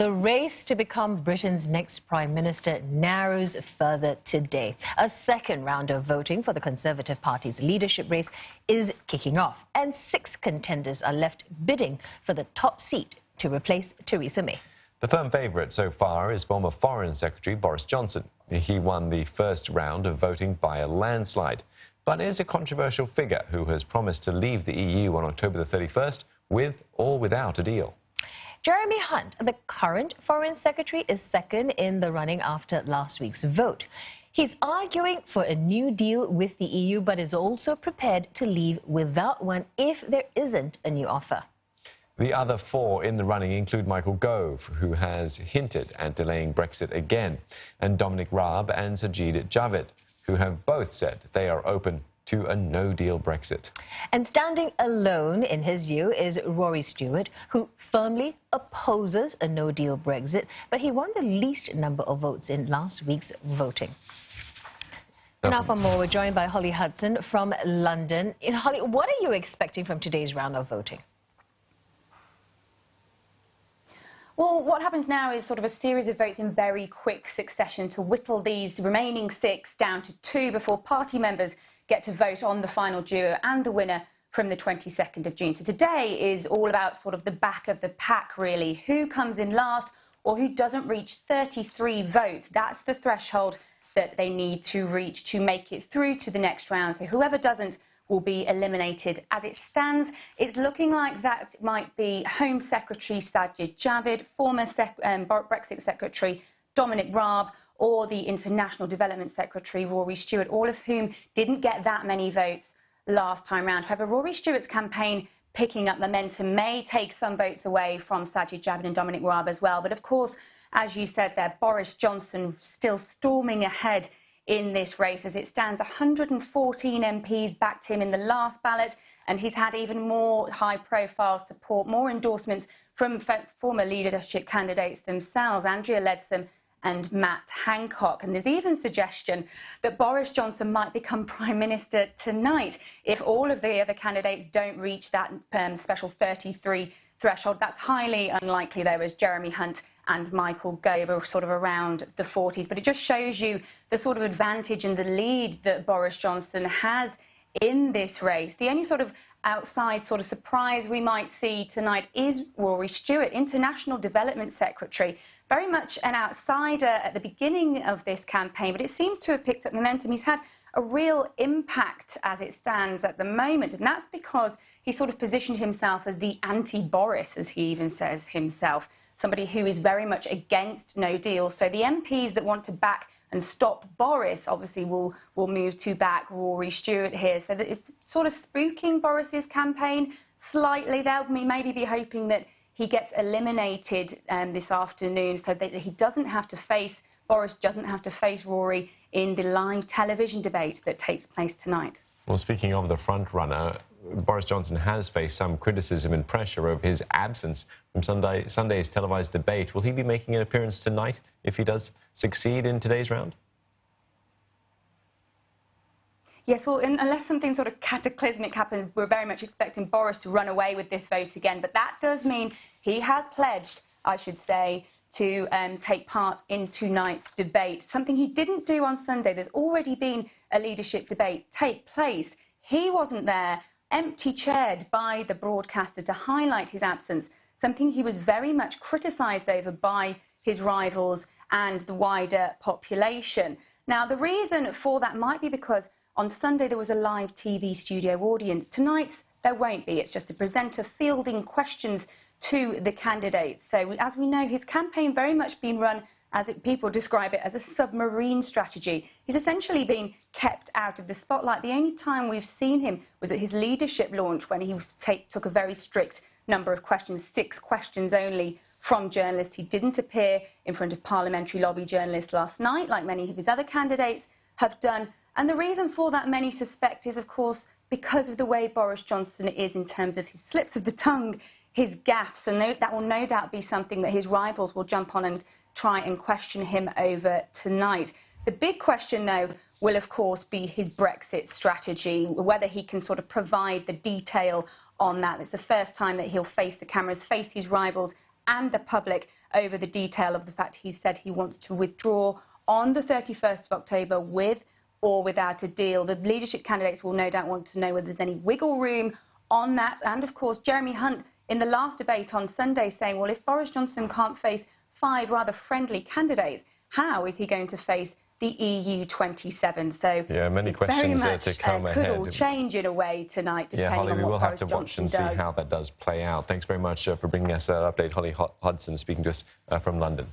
The race to become Britain's next Prime Minister narrows further today. A second round of voting for the Conservative Party's leadership race is kicking off, and 6 contenders are left bidding for the top seat to replace Theresa May. The firm favourite so far is former Foreign Secretary Boris Johnson. He won the first round of voting by a landslide, but is a controversial figure who has promised to leave the EU on October the 31st with or without a deal. Jeremy Hunt, the current Foreign Secretary, is second in the running after last week's vote. He's arguing for a new deal with the EU, but is also prepared to leave without one if there isn't a new offer. The other 4 in the running include Michael Gove, who has hinted at delaying Brexit again, and Dominic Raab and Sajid Javid, who have both said they are open to a no-deal Brexit. And standing alone, in his view, is Rory Stewart, who firmly opposes a no-deal Brexit, but he won the least number of votes in last week's voting. Now for more, we're joined by Holly Hudson from London. Holly, what are you expecting from today's round of voting? Well, what happens now is sort of a series of votes in very quick succession to whittle these remaining 6 down to 2 before party members get to vote on the final duo and the winner from the 22nd of June. So today is all about sort of the back of the pack, really. Who comes in last or who doesn't reach 33 votes? That's the threshold that they need to reach to make it through to the next round. So whoever doesn't will be eliminated. As it stands, it's looking like that might be Home Secretary Sajid Javid, former Brexit Secretary Dominic Raab, or the International Development Secretary Rory Stewart, all of whom didn't get that many votes last time round. However, Rory Stewart's campaign picking up momentum may take some votes away from Sajid Javid and Dominic Raab as well. But of course, as you said there, Boris Johnson still storming ahead in this race. As it stands, 114 MPs backed him in the last ballot, and he's had even more high-profile support, more endorsements from former leadership candidates themselves, Andrea Leadsom and Matt Hancock. And there's even suggestion that Boris Johnson might become Prime Minister tonight if all of the other candidates don't reach that special 33 threshold. That's highly unlikely, though, as Jeremy Hunt and Michael Gove are sort of around the 40s. But it just shows you the sort of advantage and the lead that Boris Johnson has in this race. The only sort of outside sort of surprise we might see tonight is Rory Stewart, International Development Secretary. Very much an outsider at the beginning of this campaign, but it seems to have picked up momentum. He's had a real impact as it stands at the moment, and that's because he sort of positioned himself as the anti-Boris, as he even says himself, somebody who is very much against no deal. So the MPs that want to back and stop Boris obviously will move to back Rory Stewart here. So that it's sort of spooking Boris's campaign slightly. They'll maybe be hoping that he gets eliminated this afternoon so that he doesn't have to face, Boris doesn't have to face Rory in the live television debate that takes place tonight. Well, speaking of the front-runner, Boris Johnson has faced some criticism and pressure over his absence from Sunday's televised debate. Will he be making an appearance tonight if he does succeed in today's round? Yes, well, unless something sort of cataclysmic happens, we're very much expecting Boris to run away with this vote again. But that does mean he has pledged, I should say, to take part in tonight's debate, something he didn't do on Sunday. There's already been a leadership debate take place. He wasn't there, empty-chaired by the broadcaster to highlight his absence, something he was very much criticised over by his rivals and the wider population. Now, the reason for that might be because on Sunday there was a live TV studio audience. Tonight there won't be. It's just a presenter fielding questions to the candidates. So as we know, his campaign very much been run, as people describe it, as a submarine strategy. He's essentially been kept out of the spotlight. The only time we've seen him was at his leadership launch, when he took a very strict number of questions, 6 questions only from journalists. He didn't appear in front of parliamentary lobby journalists last night, like many of his other candidates have done. And the reason for that, many suspect, is, of course, because of the way Boris Johnson is in terms of his slips of the tongue, his gaffes, and that will no doubt be something that his rivals will jump on and try and question him over tonight. The big question, though, will of course be his Brexit strategy, whether he can sort of provide the detail on that. It's the first time that he'll face the cameras, face his rivals and the public over the detail of the fact he said he wants to withdraw on the 31st of October with or without a deal. The leadership candidates will no doubt want to know whether there's any wiggle room on that. And of course, Jeremy Hunt in the last debate on Sunday saying, well, if Boris Johnson can't face 5 rather friendly candidates, how is he going to face the EU 27? So yeah, many questions very much to come could ahead. all change in a way tonight, depending Holly, on we what will have Boris to watch Johnson and see does. how that does play out. Thanks very much for bringing us that update. Holly Hudson speaking to us from London.